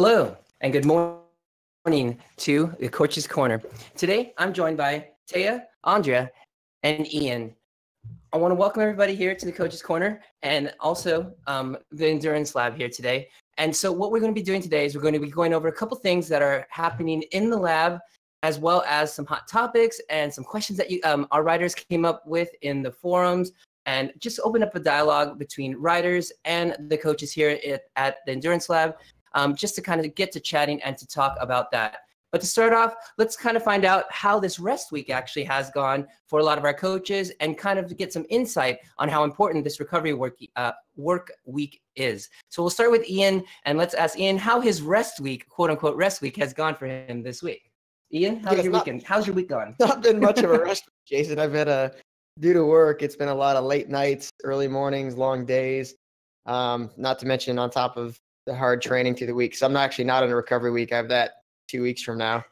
Hello and good morning to the Coach's Corner. Today, I'm joined by Taya, Andrea, and Ian. I want to welcome everybody here to the Coach's Corner and also the Endurance Lab here today. And so what we're going to be doing today is we're going to be going over a couple things that are happening in the lab, as well as some hot topics and some questions that our writers came up with in the forums, and just open up a dialogue between writers and the coaches here at the Endurance Lab. Just to kind of get to chatting and to talk about that. But to start off, let's kind of find out how this rest week actually has gone for a lot of our coaches and kind of get some insight on how important this recovery work week is. So we'll start with Ian, and let's ask Ian how his rest week, quote unquote rest week, has gone for him this week. Ian, how's your weekend? How's your week gone? Not been much of a rest week, Jason. I've had due to work, it's been a lot of late nights, early mornings, long days. Not to mention on top of the hard training through the week. So I'm actually not in a recovery week. I have that 2 weeks from now.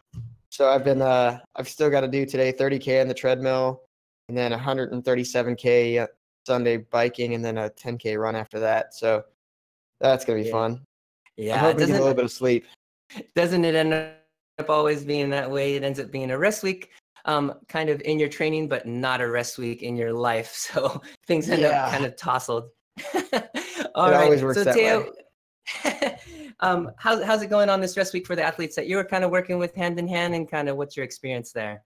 So I've still got to do today 30K on the treadmill and then 137K Sunday biking and then a 10K run after that. So that's going to be fun. Yeah. I'm hoping to get a little bit of sleep. Doesn't it end up always being that way? It ends up being a rest week, kind of in your training, but not a rest week in your life. So things end up kind of tousled. All right. Always works that way. How's it going on this rest week for the athletes that you were kind of working with hand in hand, and kind of what's your experience there?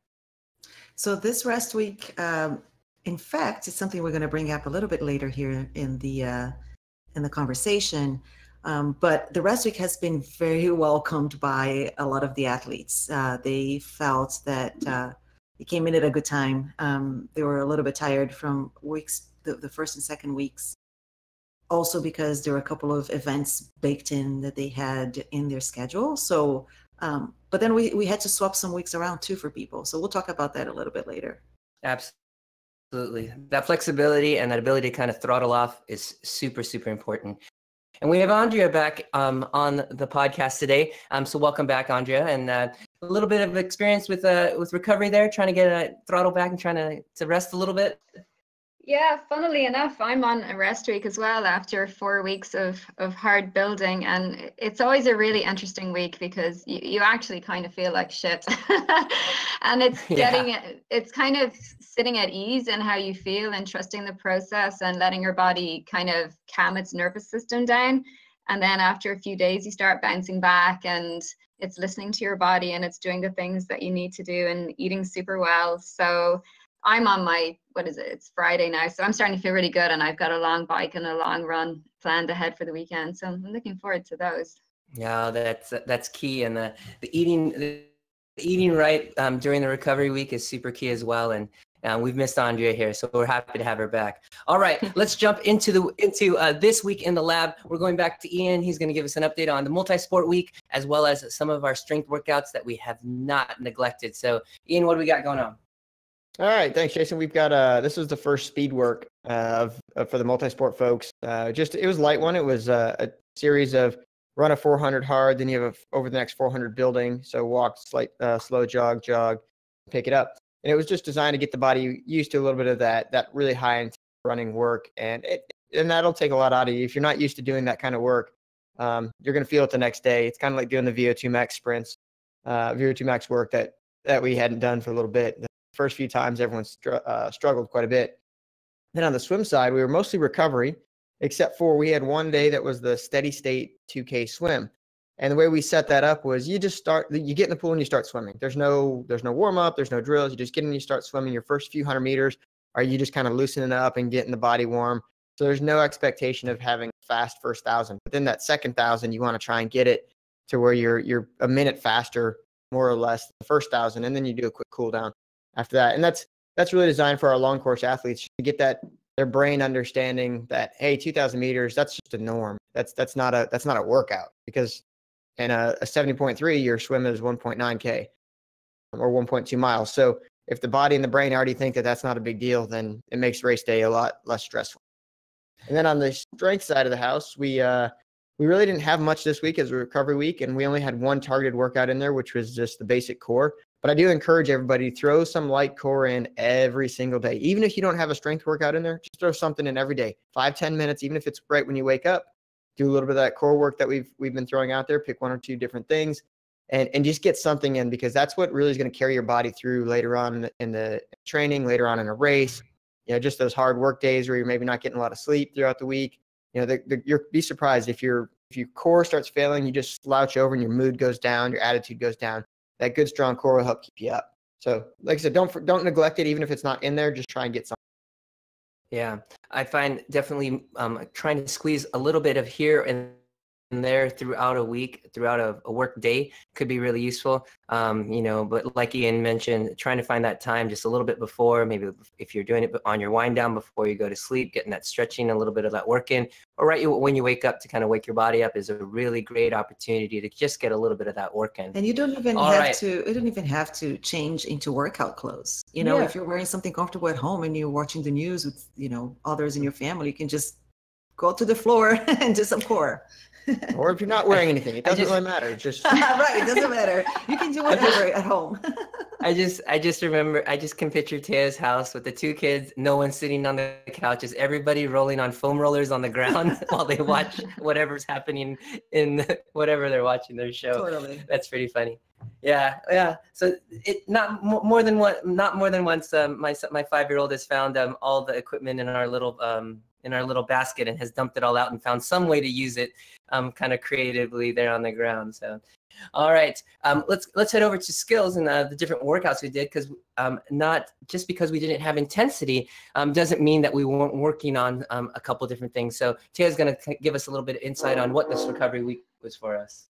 So this rest week, in fact, it's something we're going to bring up a little bit later here in the conversation. But the rest week has been very welcomed by a lot of the athletes. They felt that it came in at a good time. They were a little bit tired from weeks, the first and second weeks. Also because there were a couple of events baked in that they had in their schedule. So, but then we had to swap some weeks around too for people. So we'll talk about that a little bit later. Absolutely. That flexibility and that ability to kind of throttle off is super, super important. And we have Andrea back on the podcast today. So welcome back, Andrea. And a little bit of experience with recovery there, trying to get a throttle back and trying to rest a little bit. Yeah, funnily enough, I'm on a rest week as well after 4 weeks of hard building. And it's always a really interesting week because you actually kind of feel like shit. And it's it's kind of sitting at ease in how you feel and trusting the process and letting your body kind of calm its nervous system down. And then after a few days, you start bouncing back and it's listening to your body and it's doing the things that you need to do and eating super well. So I'm on my, it's Friday now. So I'm starting to feel really good. And I've got a long bike and a long run planned ahead for the weekend. So I'm looking forward to those. Yeah, that's key. And the eating right during the recovery week is super key as well. And we've missed Andrea here, so we're happy to have her back. All right, let's jump into this week in the lab. We're going back to Ian. He's going to give us an update on the multi-sport week, as well as some of our strength workouts that we have not neglected. So Ian, what do we got going on? All right, thanks, Jason. We've got this was the first speed work for the multi-sport folks. It was a light one. It was a series of run a 400 hard, then you have over the next 400 building. So walk, slow jog, pick it up. And it was just designed to get the body used to a little bit of that really high intense running work, and that'll take a lot out of you if you're not used to doing that kind of work. You're going to feel it the next day. It's kind of like doing the VO2 max sprints, VO2 max work that we hadn't done for a little bit. First few times, everyone struggled quite a bit. Then on the swim side, we were mostly recovery, except for we had one day that was the steady state 2K swim. And the way we set that up was you get in the pool and you start swimming. There's no warm up, there's no drills. You just get in and you start swimming. Your first few 100 meters are you just kind of loosening up and getting the body warm. So there's no expectation of having fast first 1,000. But then that second 1,000, you want to try and get it to where you're a minute faster, more or less, the first 1,000, and then you do a quick cool down after that. And that's really designed for our long course athletes to get their brain understanding that, hey, 2,000 meters, that's just a norm. That's not a workout, because in a 70.3, your swim is 1.9K or 1.2 miles. So if the body and the brain already think that that's not a big deal, then it makes race day a lot less stressful. And then on the strength side of the house, we really didn't have much this week as a recovery week, and we only had one targeted workout in there, which was just the basic core. But I do encourage everybody to throw some light core in every single day. Even if you don't have a strength workout in there, just throw something in every day. 5-10 minutes, even if it's right when you wake up. do a little bit of that core work that we've been throwing out there, pick one or two different things and just get something in, because that's what really is going to carry your body through later on in the training, later on in a race. Just those hard work days where you're maybe not getting a lot of sleep throughout the week. You'll be surprised if your core starts failing, you just slouch over and your mood goes down, your attitude goes down. That good, strong core will help keep you up. So like I said, don't neglect it. Even if it's not in there, just try and get something. Yeah, I find definitely trying to squeeze a little bit of here and there throughout a week, throughout a work day could be really useful. But like Ian mentioned, trying to find that time just a little bit before, maybe if you're doing it on your wind down before you go to sleep, getting that stretching, a little bit of that work in, or when you wake up to kind of wake your body up is a really great opportunity to just get a little bit of that work in. And you don't even have to change into workout clothes. If you're wearing something comfortable at home and you're watching the news with, others in your family, you can just go to the floor and do some core. Or if you're not wearing anything, it doesn't really matter. It's just right. It doesn't matter. You can do whatever at home. I just remember, I just can picture Taya's house with the two kids, no one sitting on the couches, everybody rolling on foam rollers on the ground while they watch whatever's happening in whatever they're watching their show. Totally. That's pretty funny. Yeah. So not more than once, my 5-year-old has found all the equipment in our little basket and has dumped it all out and found some way to use it kind of creatively there on the ground. So, all right, let's head over to skills and the different workouts we did, because not just because we didn't have intensity doesn't mean that we weren't working on a couple different things. So Taya's going to give us a little bit of insight on what this recovery week was for us.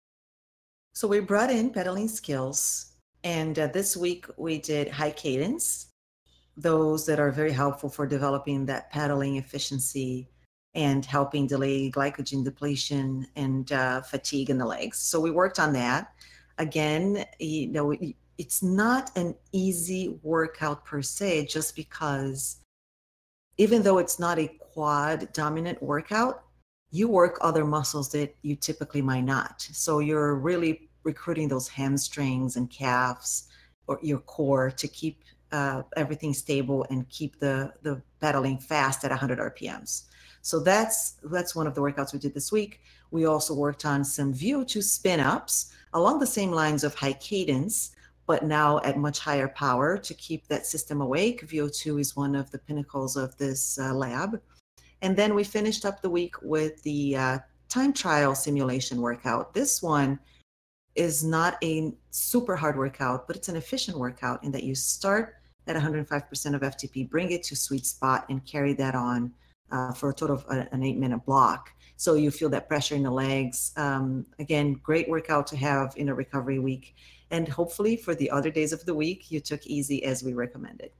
So we brought in pedaling skills, and this week we did high cadence, those that are very helpful for developing that pedaling efficiency and helping delay glycogen depletion and fatigue in the legs. So we worked on that. Again, it's not an easy workout per se, just because even though it's not a quad dominant workout, you work other muscles that you typically might not. So you're really recruiting those hamstrings and calves or your core to keep everything stable and keep the pedaling fast at 100 RPMs. So that's one of the workouts we did this week. We also worked on some VO2 spin ups along the same lines of high cadence, but now at much higher power to keep that system awake. VO2 is one of the pinnacles of this lab. And then we finished up the week with the time trial simulation workout. This one is not a super hard workout, but it's an efficient workout in that you start at 105% of FTP, bring it to sweet spot, and carry that on for a total of an 8-minute block. So you feel that pressure in the legs. Again, great workout to have in a recovery week. And hopefully for the other days of the week, you took easy as we recommended.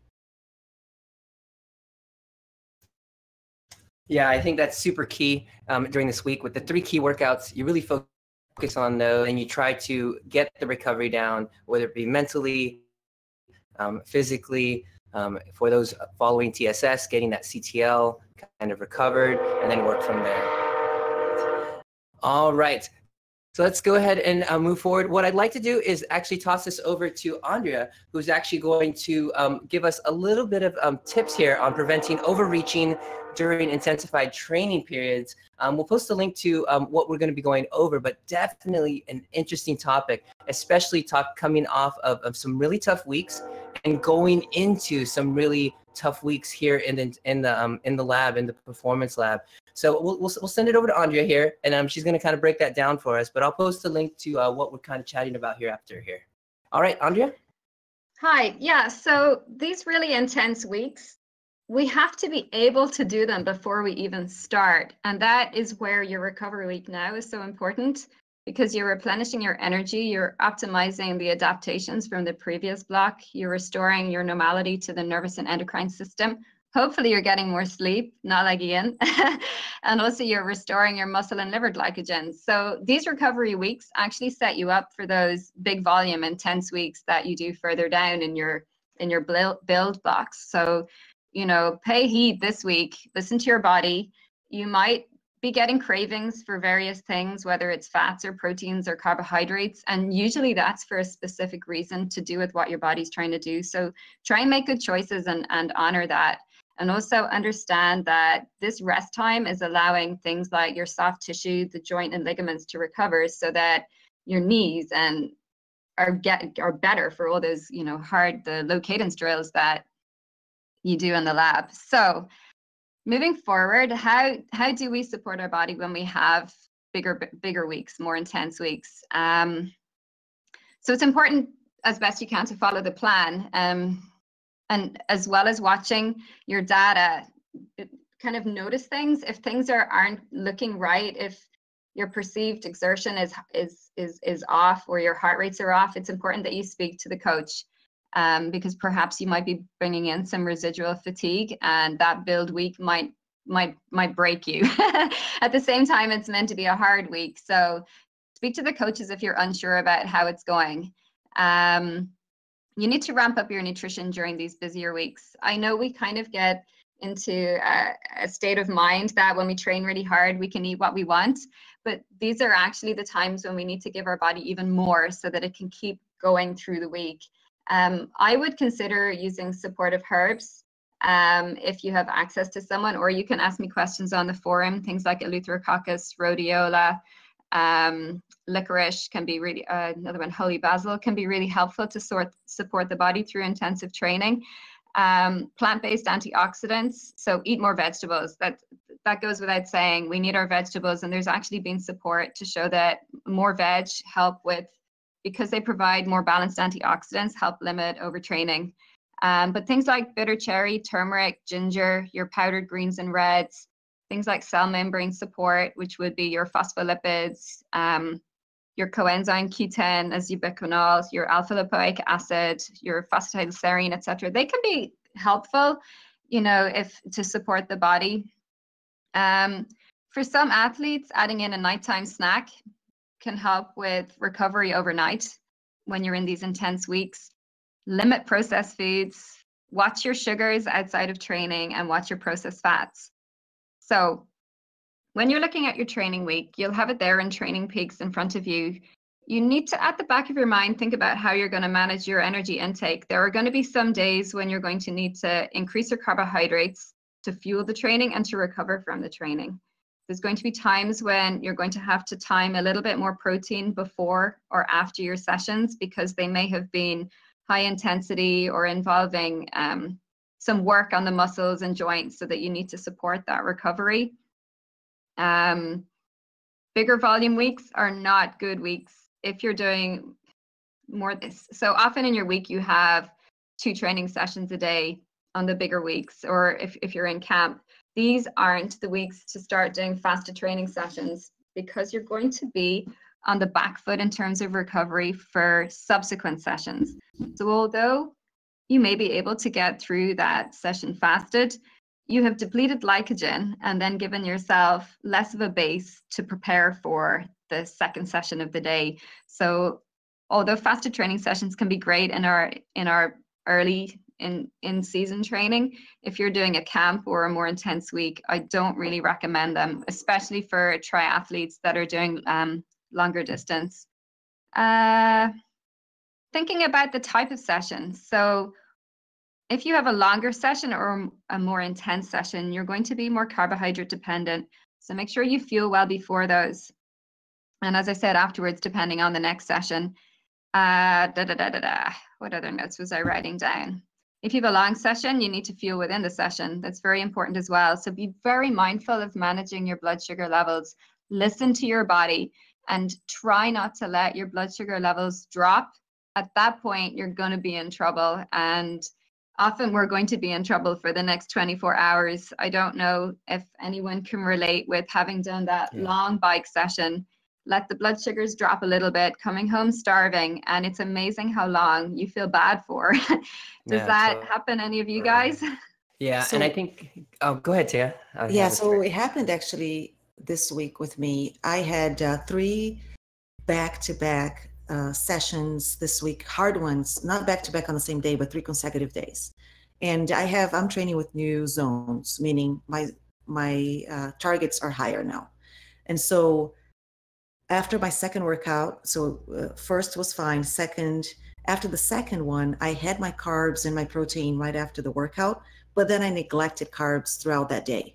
Yeah, I think that's super key during this week. With the 3 key workouts, you really focus on those and you try to get the recovery down, whether it be mentally, physically, for those following TSS, getting that CTL kind of recovered, and then work from there. All right. So let's go ahead and move forward. What I'd like to do is actually toss this over to Andrea, who's actually going to give us a little bit of tips here on preventing overreaching during intensified training periods. We'll post a link to what we're going to be going over, but definitely an interesting topic, especially coming off of some really tough weeks and going into some really tough weeks here in the lab, in the performance lab. So we'll send it over to Andrea here, and she's going to kind of break that down for us. But I'll post a link to what we're kind of chatting about here after here. All right, Andrea? Hi. Yeah, so these really intense weeks, we have to be able to do them before we even start. And that is where your recovery week now is so important, because you're replenishing your energy, you're optimizing the adaptations from the previous block, you're restoring your normality to the nervous and endocrine system. Hopefully you're getting more sleep, not like Ian. And also you're restoring your muscle and liver glycogen. So these recovery weeks actually set you up for those big volume intense weeks that you do further down in your build blocks. So, pay heed this week, listen to your body. You might be getting cravings for various things, whether it's fats or proteins or carbohydrates. And usually that's for a specific reason to do with what your body's trying to do. So try and make good choices and honor that. And also understand that this rest time is allowing things like your soft tissue, the joint and ligaments to recover, so that your knees and are better for all those, you know, the low cadence drills that you do in the lab. So moving forward, how do we support our body when we have bigger weeks, more intense weeks? So it's important as best you can to follow the plan, and as well as watching your data, kind of notice things. If things aren't looking right, if your perceived exertion is off or your heart rates are off, it's important that you speak to the coach, because perhaps you might be bringing in some residual fatigue, and that build week might break you. At the same time, it's meant to be a hard week. So speak to the coaches if you're unsure about how it's going. You need to ramp up your nutrition during these busier weeks. I know we kind of get into a state of mind that when we train really hard, we can eat what we want, but these are actually the times when we need to give our body even more so that it can keep going through the week. I would consider using supportive herbs if you have access to someone, or you can ask me questions on the forum. Things like Eleutherococcus, rhodiola, licorice can be really, another one, holy basil, can be really helpful to support the body through intensive training. Plant-based antioxidants, so eat more vegetables. That goes without saying. We need our vegetables, and there's actually been support to show that more veg help with, because they provide more balanced antioxidants, help limit overtraining. But things like bitter cherry, turmeric, ginger, your powdered greens and reds, things like cell membrane support, which would be your phospholipids, your coenzyme Q10 as ubiquinol, your alpha lipoic acid, your phosphatidylserine, etc. They can be helpful, you know, to support the body. For some athletes, adding in a nighttime snack can help with recovery overnight when you're in these intense weeks. Limit processed foods, watch your sugars outside of training, and watch your processed fats. So when you're looking at your training week, you'll have it there in Training Peaks in front of you. You need to, at the back of your mind, think about how you're going to manage your energy intake. There are going to be some days when you're going to need to increase your carbohydrates to fuel the training and to recover from the training. There's going to be times when you're going to have to time a little bit more protein before or after your sessions, because they may have been high intensity or involving some work on the muscles and joints, so that you need to support that recovery. Bigger volume weeks are not good weeks if you're doing more of this. So often in your week, you have 2 training sessions a day on the bigger weeks, or if you're in camp. These aren't the weeks to start doing faster training sessions, because you're going to be on the back foot in terms of recovery for subsequent sessions. So although you may be able to get through that session fasted, you have depleted glycogen and then given yourself less of a base to prepare for the second session of the day. So although fasted training sessions can be great in our early in season training, if you're doing a camp or a more intense week, I don't really recommend them, especially for triathletes that are doing longer distance. Thinking about the type of session. So if you have a longer session or a more intense session, you're going to be more carbohydrate dependent. So make sure you fuel well before those. And as I said, afterwards, depending on the next session. What other notes was I writing down? If you have a long session, you need to fuel within the session. That's very important as well. So be very mindful of managing your blood sugar levels. Listen to your body and try not to let your blood sugar levels drop. At that point, you're going to be in trouble. And often we're going to be in trouble for the next 24 hours. I don't know if anyone can relate with having done that long bike session. Let the blood sugars drop a little bit, coming home starving, and it's amazing how long you feel bad for. Does that happen any of you guys? Yeah, So, and I think, go ahead, Tia. So it happened actually this week with me. I had 3 back-to-back sessions this week, hard ones, not back-to-back on the same day, but 3 consecutive days. And I'm training with new zones, meaning my targets are higher now. And so after my second workout, first was fine. After the second one, I had my carbs and my protein right after the workout, but then I neglected carbs throughout that day.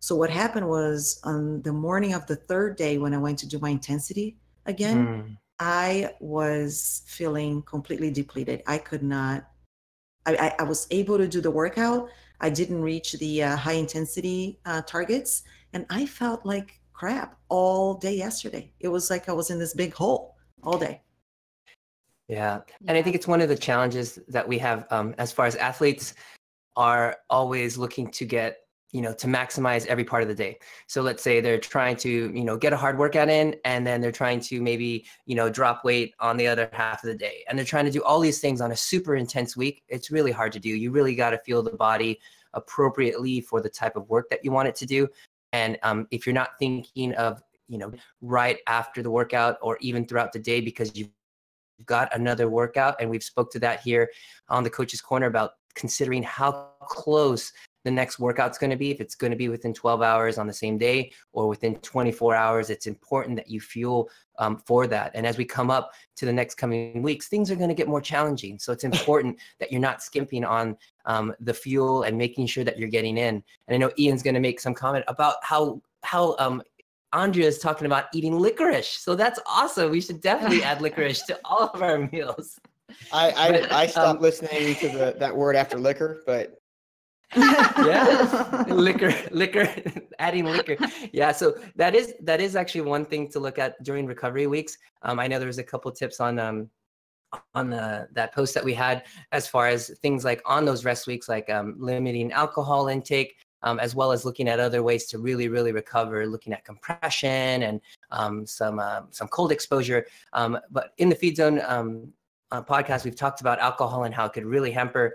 So what happened was on the morning of the third day, when I went to do my intensity again, I was feeling completely depleted. I could not, I was able to do the workout. I didn't reach the high intensity targets, and I felt like crap all day yesterday. It was like I was in this big hole all day. Yeah. And I think it's one of the challenges that we have as far as athletes are always looking to get, to maximize every part of the day. So let's say they're trying to, get a hard workout in, and then they're trying to maybe, drop weight on the other half of the day. And they're trying to do all these things on a super intense week. It's really hard to do. You really got to feel the body appropriately for the type of work that you want it to do. And if you're not thinking of, right after the workout or even throughout the day because you've got another workout, and we've spoke to that here on the Coach's Corner about considering how close the next workout's going to be. If it's going to be within 12 hours on the same day or within 24 hours, it's important that you fuel for that. And as we come up to the next coming weeks, things are going to get more challenging. So it's important that you're not skimping on the fuel and making sure that you're getting in. And I know Ian's going to make some comment about how Andrea is talking about eating licorice. So that's awesome. We should definitely add licorice to all of our meals. I stopped listening to that word after liquor, but yeah, liquor, adding liquor. Yeah, so that is actually one thing to look at during recovery weeks. I know there was a couple tips on that post that we had as far as things like on those rest weeks, like limiting alcohol intake, as well as looking at other ways to really, really recover, looking at compression and some cold exposure. But in the Feed Zone podcast, we've talked about alcohol and how it could really hamper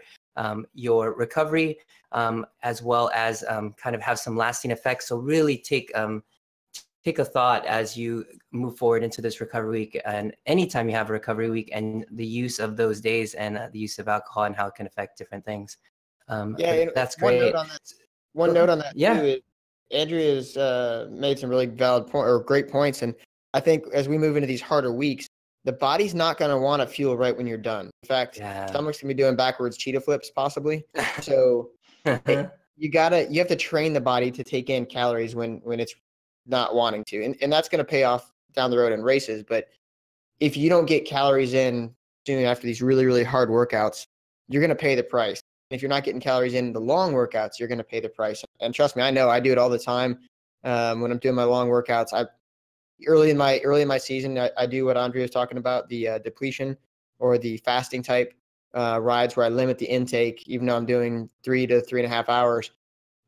your recovery, as well as kind of have some lasting effects. So really take a thought as you move forward into this recovery week, and anytime you have a recovery week, and the use of those days and the use of alcohol and how it can affect different things. That's great. One note on that Yeah. too is Andrea's made some really valid great points, and I think as we move into these harder weeks, the body's not going to want to fuel right when you're done. In fact, stomach's going to be doing backwards cheetah flips possibly. So you have to train the body to take in calories when it's not wanting to, and that's going to pay off down the road in races. But if you don't get calories in soon after these really, really hard workouts, you're going to pay the price. If you're not getting calories in the long workouts, you're going to pay the price. And trust me, I know I do it all the time. When I'm doing my long workouts, early in my season, I do what Andrea was talking about, the depletion or the fasting type rides where I limit the intake, even though I'm doing 3 to 3.5 hours.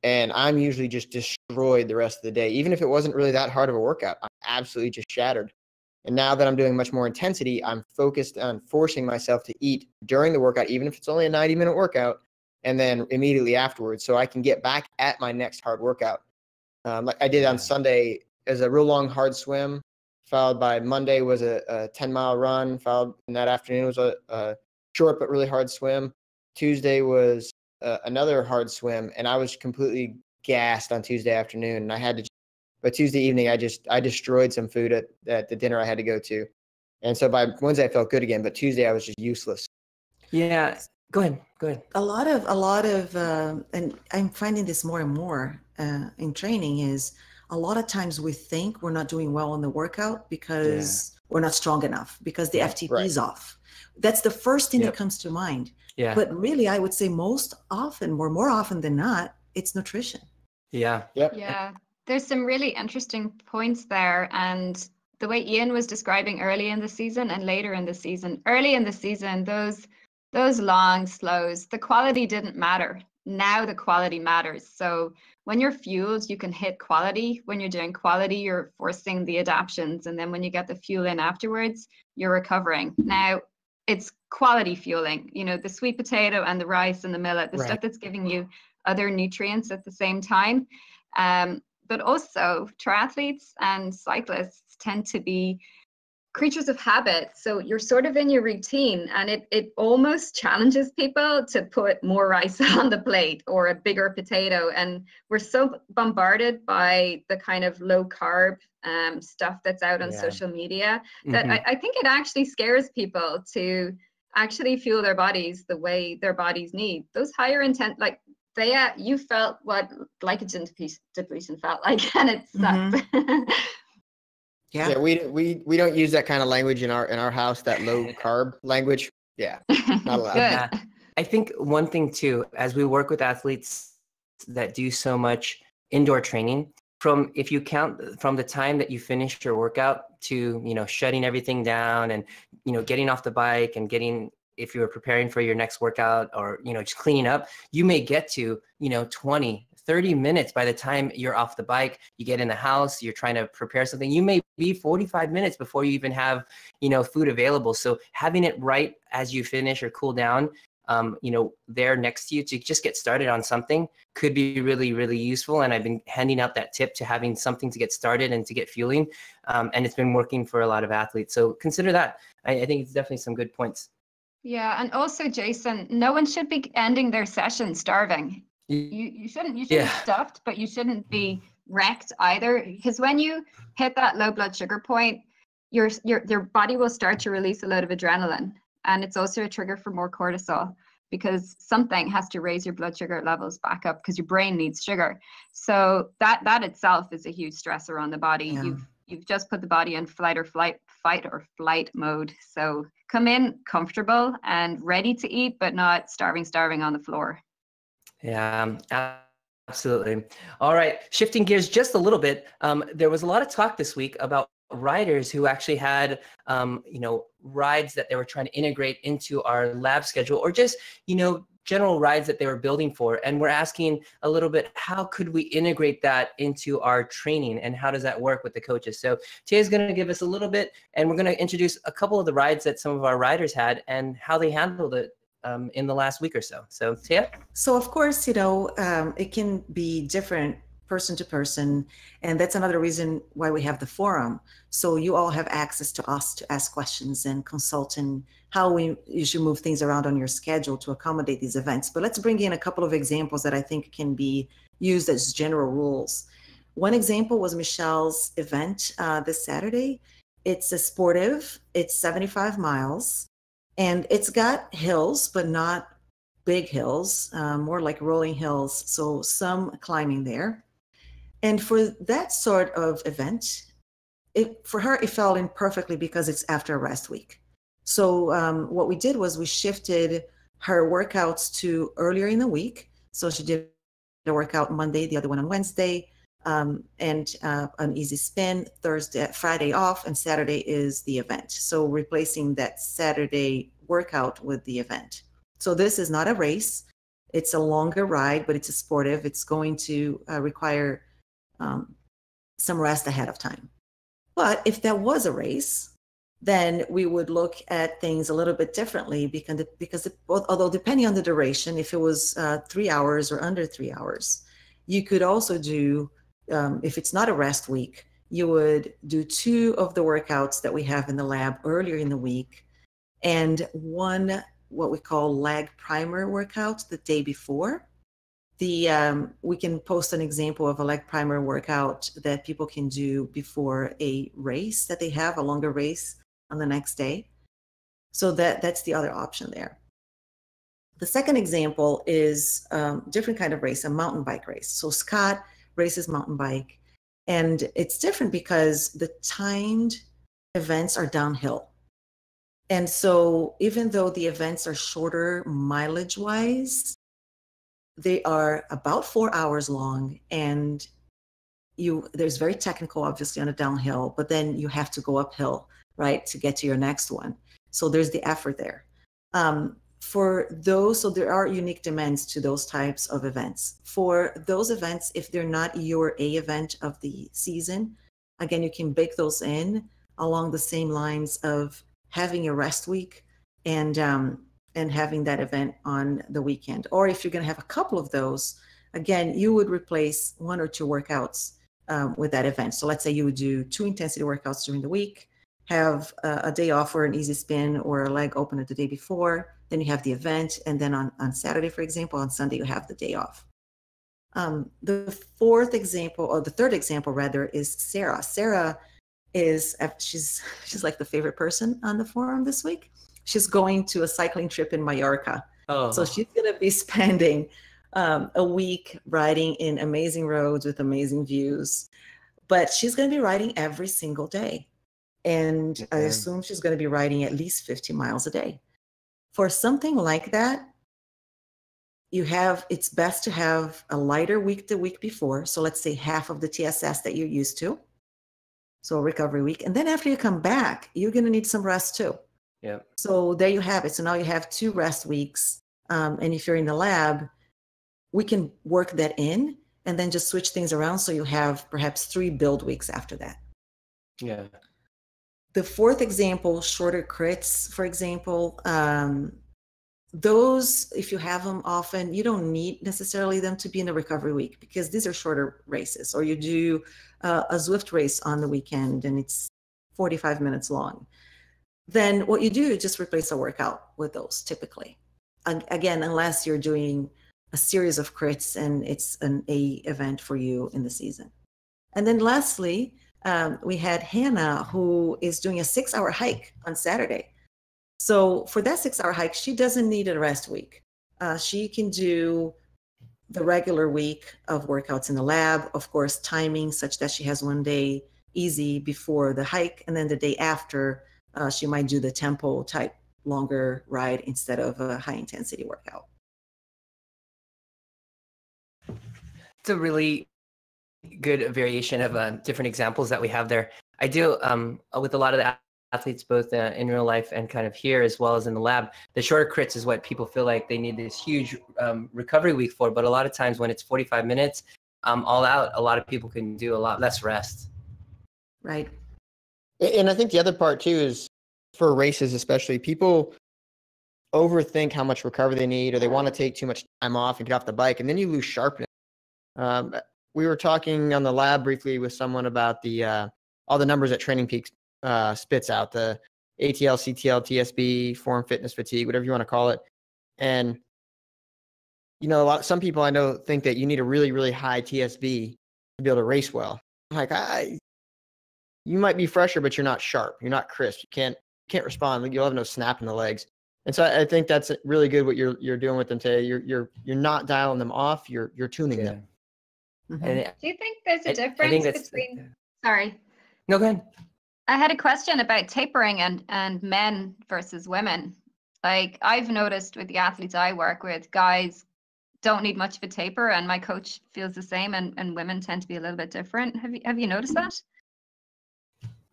And I'm usually just destroyed the rest of the day. Even if it wasn't really that hard of a workout, I'm absolutely just shattered. And now that I'm doing much more intensity, I'm focused on forcing myself to eat during the workout, even if it's only a 90-minute workout, and then immediately afterwards, so I can get back at my next hard workout. Like I did on Sunday, as a real long hard swim, followed by Monday was a 10-mile run, followed in that afternoon was a short but really hard swim. Tuesday was another hard swim, and I was completely gassed on Tuesday afternoon, and I had to. But Tuesday evening, I destroyed some food at the dinner I had to go to, and so by Wednesday I felt good again, but Tuesday I was just useless. Yeah. Go ahead. A lot of, and I'm finding this more and more in training, is a lot of times we think we're not doing well in the workout because we're not strong enough, because the FTP is off. That's the first thing that comes to mind. Yeah. But really, I would say more often than not, it's nutrition. Yeah. Yep. Yeah. There's some really interesting points there. And the way Ian was describing early in the season and later in the season, those long slows, the quality didn't matter. Now the quality matters. So when you're fueled, you can hit quality. When you're doing quality, you're forcing the adaptions. And then when you get the fuel in afterwards, you're recovering. Now it's quality fueling, the sweet potato and the rice and the millet, the stuff that's giving you other nutrients at the same time. But also triathletes and cyclists tend to be creatures of habit. So you're sort of in your routine, and it almost challenges people to put more rice on the plate or a bigger potato. And we're so bombarded by the kind of low carb stuff that's out on social media that I think it actually scares people to actually fuel their bodies the way their bodies need. Those higher intent, like Thea, you felt what glycogen depletion felt like, and it sucked. Yeah, we don't use that kind of language in our house, that low carb language. Yeah, not allowed. Good. Yeah. I think one thing too, as we work with athletes that do so much indoor training, from if you count from the time that you finish your workout to, you know, shutting everything down and, you know, getting off the bike and getting, if you're preparing for your next workout or, you know, just cleaning up, you may get to, you know, 20, 30 minutes by the time you're off the bike, you get in the house, you're trying to prepare something, you may be 45 minutes before you even have, you know, food available. So having it right as you finish or cool down, you know, there next to you to just get started on something could be really, really useful. And I've been handing out that tip to having something to get started and to get fueling. And it's been working for a lot of athletes. So consider that. I think it's definitely some good points. Yeah, and also, Jason, no one should be ending their session starving. You shouldn't be stuffed, but you shouldn't be wrecked either. Because when you hit that low blood sugar point, your body will start to release a load of adrenaline, and it's also a trigger for more cortisol because something has to raise your blood sugar levels back up because your brain needs sugar. So that itself is a huge stressor on the body. Yeah. You've just put the body in fight or flight mode. So come in comfortable and ready to eat, but not starving on the floor. Yeah, absolutely. All right, shifting gears just a little bit. There was a lot of talk this week about riders who actually had, you know, rides that they were trying to integrate into our lab schedule, or just, you know, general rides that they were building for. And we're asking a little bit, how could we integrate that into our training, and how does that work with the coaches? So Taya's going to give us a little bit, and we're going to introduce a couple of the rides that some of our riders had and how they handled it in the last week or so. So Taya? So of course, you know, it can be different person to person. And that's another reason why we have the forum. So you all have access to us to ask questions and consult in how you should move things around on your schedule to accommodate these events. But let's bring in a couple of examples that I think can be used as general rules. One example was Michelle's event this Saturday. It's a sportive, it's 75 miles, and it's got hills, but not big hills, more like rolling hills. So some climbing there. And for that sort of event, for her, it fell in perfectly because it's after a rest week. So what we did was we shifted her workouts to earlier in the week. So she did a workout Monday, the other one on Wednesday, and an easy spin, Friday off, and Saturday is the event. So replacing that Saturday workout with the event. So this is not a race. It's a longer ride, but it's a sportive. It's going to require some rest ahead of time. But if that was a race, then we would look at things a little bit differently because although depending on the duration, if it was 3 hours or under 3 hours, you could also do, if it's not a rest week, you would do 2 of the workouts that we have in the lab earlier in the week and one what we call leg primer workout the day before. We can post an example of a leg primer workout that people can do before a race that they have, a longer race on the next day. So that's the other option there. The second example is different kind of race, a mountain bike race. So Scott races mountain bike, and it's different because the timed events are downhill. And so even though the events are shorter mileage wise, they are about 4 hours long, and there's very technical, obviously, on a downhill, but then you have to go uphill, right, to get to your next one. So there's the effort there. For those, so there are unique demands to those types of events. For those events, if they're not your A event of the season, again, you can bake those in along the same lines of having a rest week and having that event on the weekend. Or if you're going to have a couple of those, again, you would replace 1 or 2 workouts with that event. So let's say you would do 2 intensity workouts during the week, have a day off or an easy spin or a leg opener the day before, then you have the event, and then on Saturday, for example, on Sunday, you have the day off. The third example rather, is Sarah. Sarah is, she's like the favorite person on the forum this week. She's going to a cycling trip in Mallorca. Oh. So she's going to be spending a week riding in amazing roads with amazing views. But she's going to be riding every single day. And I assume she's going to be riding at least 50 miles a day. For something like that, it's best to have a lighter week the week before. So let's say half of the TSS that you're used to. So a recovery week. And then after you come back, you're going to need some rest too. Yeah. So there you have it. So now you have 2 rest weeks. And if you're in the lab, we can work that in and then just switch things around. So you have perhaps 3 build weeks after that. Yeah. The 4th example, shorter crits, for example, those, if you have them often, you don't need necessarily them to be in a recovery week because these are shorter races. Or you do a Zwift race on the weekend and it's 45 minutes long. Then what you do is just replace a workout with those typically. Again, unless you're doing a series of crits and it's an A event for you in the season. And then lastly, we had Hannah, who is doing a 6-hour hike on Saturday. So for that 6-hour hike, she doesn't need a rest week. She can do the regular week of workouts in the lab, of course, timing such that she has 1 day easy before the hike. And then the day after, she might do the tempo type longer ride instead of a high intensity workout. It's a really good variation of different examples that we have there. I do with a lot of the athletes, both in real life and kind of here, as well as in the lab. The shorter crits is what people feel like they need this huge recovery week for. But a lot of times when it's 45 minutes all out, a lot of people can do a lot less rest. Right. And I think the other part too is for races, especially, people overthink how much recovery they need, or they want to take too much time off and get off the bike, and then you lose sharpness. We were talking on the lab briefly with someone about the all the numbers that Training Peaks spits out, the ATL, CTL, TSB, form, fitness, fatigue, whatever you want to call it. And you know, some people I know think that you need a really, really high TSB to be able to race well. Like, you might be fresher, but you're not sharp. You're not crisp. You can't respond. You'll have no snap in the legs. And so I think that's really good what you're doing with them today. You're not dialing them off. You're tuning them. Mm-hmm. And Do you think there's a difference between? Sorry. No, go ahead. I had a question about tapering and men versus women. Like, I've noticed with the athletes I work with, guys don't need much of a taper, and my coach feels the same, and women tend to be a little bit different. Have you noticed that?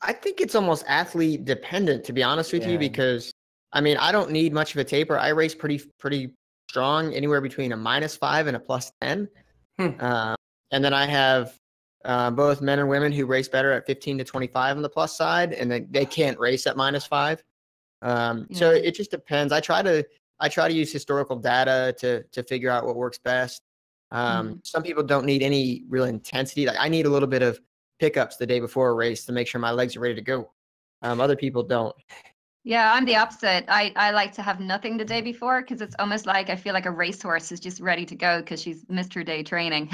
I think it's almost athlete dependent, to be honest with you, Yeah. because I mean, I don't need much of a taper. I race pretty strong, anywhere between a -5 and a +10. And then I have both men and women who race better at 15 to 25 on the plus side, and they can't race at -5. So it just depends. I try to use historical data to figure out what works best. Some people don't need any real intensity. Like, I need a little bit of pickups the day before a race to make sure my legs are ready to go. Other people don't. Yeah, I'm the opposite. I like to have nothing the day before, because it's almost like I feel like a racehorse is just ready to go because she's missed her day training.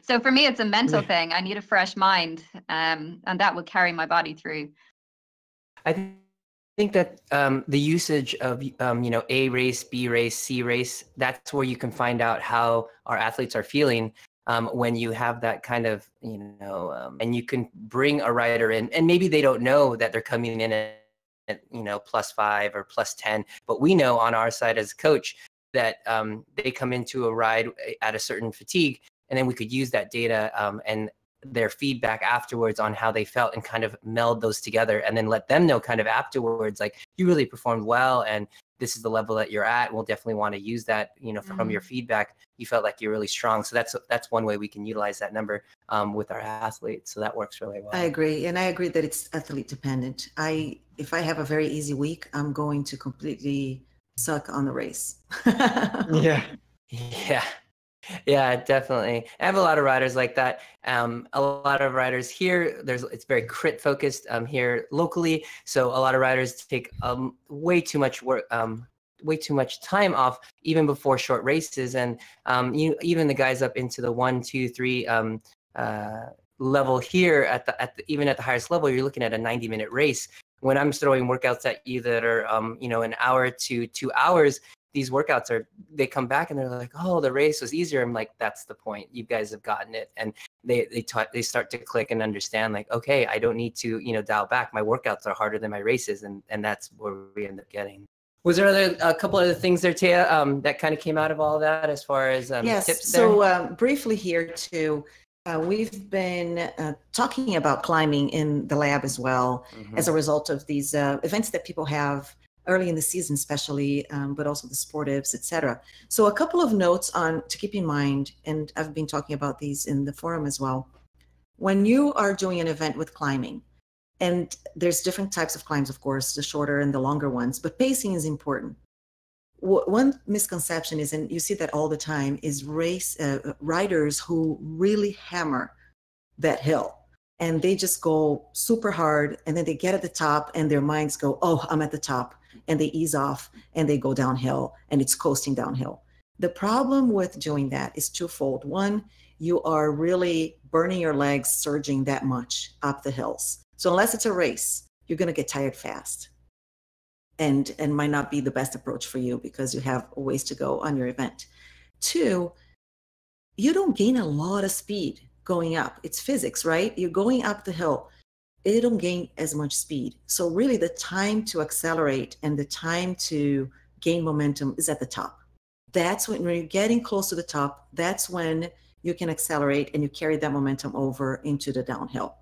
So for me, it's a mental thing. I need a fresh mind, and that will carry my body through. I think that the usage of A race, B race, C race, that's where you can find out how our athletes are feeling when you have that kind of, and you can bring a rider in, and maybe they don't know that they're coming in at +5 or +10, but we know on our side as a coach that they come into a ride at a certain fatigue, and then we could use that data and their feedback afterwards on how they felt and kind of meld those together, and then let them know kind of afterwards, like, you really performed well, and this is the level that you're at. We'll definitely want to use that, from your feedback. You felt like you're really strong. So that's one way we can utilize that number with our athletes. So that works really well. I agree. And I agree that it's athlete dependent. If I have a very easy week, I'm going to completely suck on the race. Yeah, definitely. I have a lot of riders like that. A lot of riders here, it's very crit focused here locally. So a lot of riders take way too much work, way too much time off even before short races. And even the guys up into the 1, 2, 3 level here even at the highest level, you're looking at a 90-minute race. When I'm throwing workouts at you that are, an hour to 2 hours, these workouts they come back and they're like, oh, the race was easier. I'm like, that's the point. You guys have gotten it. And they start to click and understand, like, okay, I don't need to, dial back. My workouts are harder than my races. And that's where we end up getting. Was there a couple other things there, Taya, that kind of came out of all of that as far as yes. tips there? So briefly here too, we've been talking about climbing in the lab as well, as a result of these events that people have early in the season, especially, but also the sportives, etc. So a couple of notes to keep in mind, and I've been talking about these in the forum as well. When you are doing an event with climbing, and there's different types of climbs, of course, the shorter and the longer ones, but pacing is important. One misconception is, and you see that all the time, is riders who really hammer that hill. And they just go super hard, and then they get at the top and their minds go, oh, I'm at the top. And they ease off and they go downhill, and it's coasting downhill. The problem with doing that is twofold. One, you are really burning your legs surging that much up the hills. So unless it's a race, you're going to get tired fast, and might not be the best approach for you because you have a ways to go on your event. Two, you don't gain a lot of speed going up. It's physics, right? You're going up the hill. It don't gain as much speed. So really the time to accelerate and the time to gain momentum is at the top. That's when you're getting close to the top, that's when you can accelerate and you carry that momentum over into the downhill.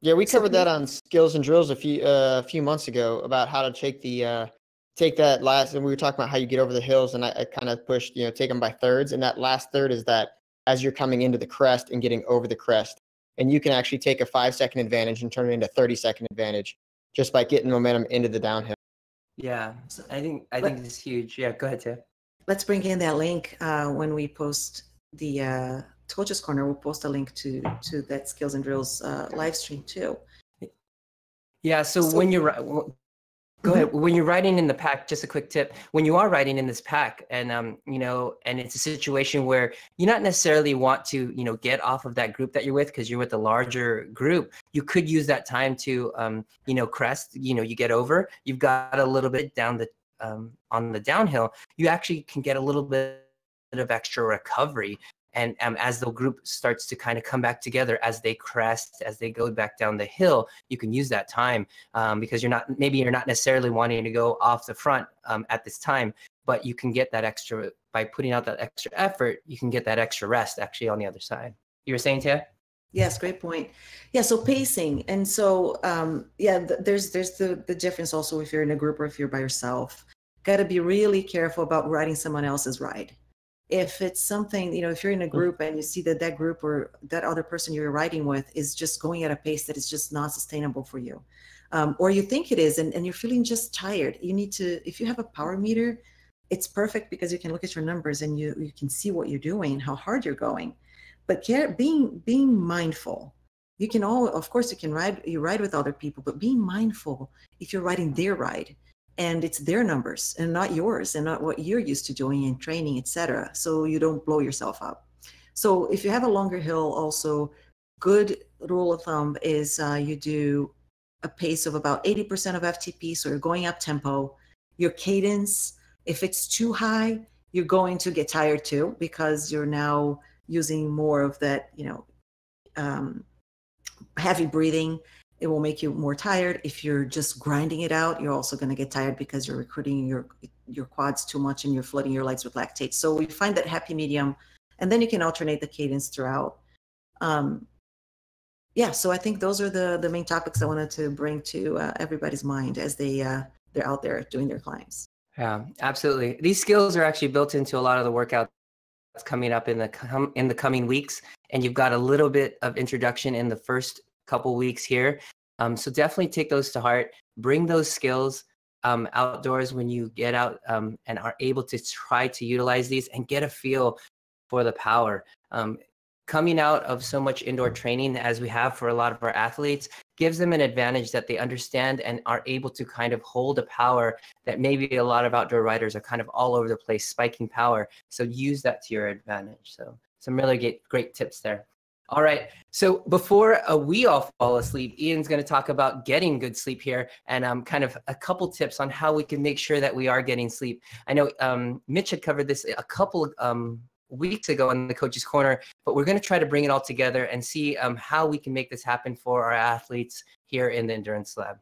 Yeah, we covered that on Skills and Drills a few months ago about how to take that last, and we were talking about how you get over the hills, and I kind of pushed, take them by thirds, and that last third is that as you're coming into the crest and getting over the crest, and you can actually take a 5-second advantage and turn it into 30-second advantage just by getting momentum into the downhill. Yeah, I think it's huge. Yeah, go ahead, Tim. Let's bring in that link when we post the Coach's Corner. We'll post a link to that Skills and Drills live stream too. Yeah, so when you're go ahead. When you're riding in the pack, just a quick tip: when you are riding in this pack, and and it's a situation where you not necessarily want to get off of that group that you're with because you're with a larger group, you could use that time to crest. You get over. You've got a little bit down the on the downhill. You actually can get a little bit of extra recovery. And as the group starts to kind of come back together, as they crest, as they go back down the hill, you can use that time because you're not necessarily wanting to go off the front at this time, but you can get that extra by putting out that extra effort. You can get that extra rest actually on the other side. You were saying, Tia? Yes, great point. Yeah, so pacing, and so there's the difference also if you're in a group or if you're by yourself. Got to be really careful about riding someone else's ride. If it's something, if you're in a group and you see that that group or that other person you're riding with is just going at a pace that is just not sustainable for you, or you think it is, and you're feeling just tired, you need to, if you have a power meter, it's perfect because you can look at your numbers and you can see what you're doing, how hard you're going. But being mindful, you can of course you can ride with other people, but being mindful if you're riding their ride. And it's their numbers and not yours and not what you're used to doing in training, etc. So you don't blow yourself up. So if you have a longer hill, also good rule of thumb is you do a pace of about 80% of FTP. So you're going up tempo. Your cadence, if it's too high, you're going to get tired too, because you're now using more of that, heavy breathing. It will make you more tired. If you're just grinding it out, you're also going to get tired because you're recruiting your quads too much and you're flooding your legs with lactate. So we find that happy medium, and then you can alternate the cadence throughout. So I think those are the main topics I wanted to bring to everybody's mind as they're out there doing their climbs. Yeah, absolutely. These skills are actually built into a lot of the workouts coming up in the coming weeks, and you've got a little bit of introduction in the first couple weeks here. So definitely take those to heart. Bring those skills outdoors when you get out and are able to try to utilize these and get a feel for the power. Coming out of so much indoor training as we have for a lot of our athletes gives them an advantage that they understand and are able to kind of hold a power that maybe a lot of outdoor riders are kind of all over the place, spiking power. So use that to your advantage. So some really great tips there. All right. So before we all fall asleep, Ian's going to talk about getting good sleep here and kind of a couple tips on how we can make sure that we are getting sleep. I know Mitch had covered this a couple weeks ago in the Coach's Corner, but we're going to try to bring it all together and see how we can make this happen for our athletes here in the Endurance Lab.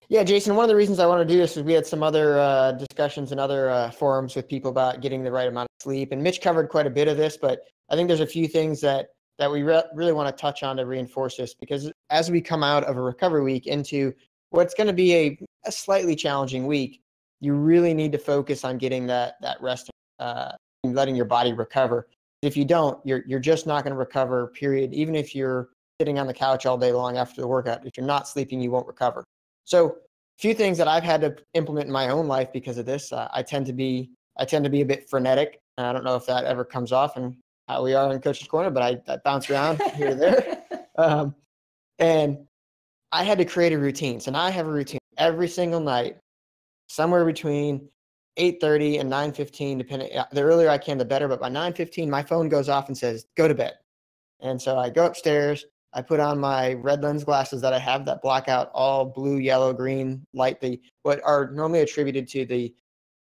Yeah, Jason, one of the reasons I want to do this is we had some other discussions and other forums with people about getting the right amount of sleep. And Mitch covered quite a bit of this, but I think there's a few things that we really want to touch on to reinforce this, because as we come out of a recovery week into what's going to be a slightly challenging week, you really need to focus on getting that rest and letting your body recover. If you don't, you're just not going to recover, period. Even if you're sitting on the couch all day long after the workout, if you're not sleeping, you won't recover. So a few things that I've had to implement in my own life because of this. I tend to be a bit frenetic. I don't know if that ever comes off and how we are in Coach's Corner, but I bounce around here and there. And I had to create a routine. So now I have a routine every single night, somewhere between 8:30 and 9:15, depending. The earlier I can, the better. But by 9:15, my phone goes off and says, "Go to bed." And so I go upstairs. I put on my red lens glasses that I have that block out all blue, yellow, green light, what are normally attributed to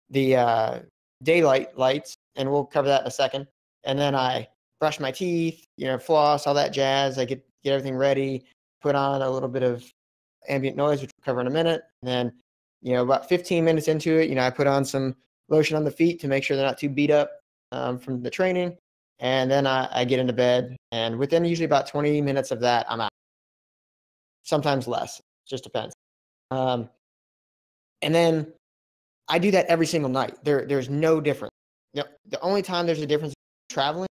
the daylight lights, and we'll cover that in a second. And then I brush my teeth, floss, all that jazz. I get everything ready, put on a little bit of ambient noise, which we'll cover in a minute. And then, about 15 minutes into it, I put on some lotion on the feet to make sure they're not too beat up from the training. And then I get into bed, and within usually about 20 minutes of that, I'm out. Sometimes less, just depends. And then I do that every single night. There's no difference. The only time there's a difference is traveling,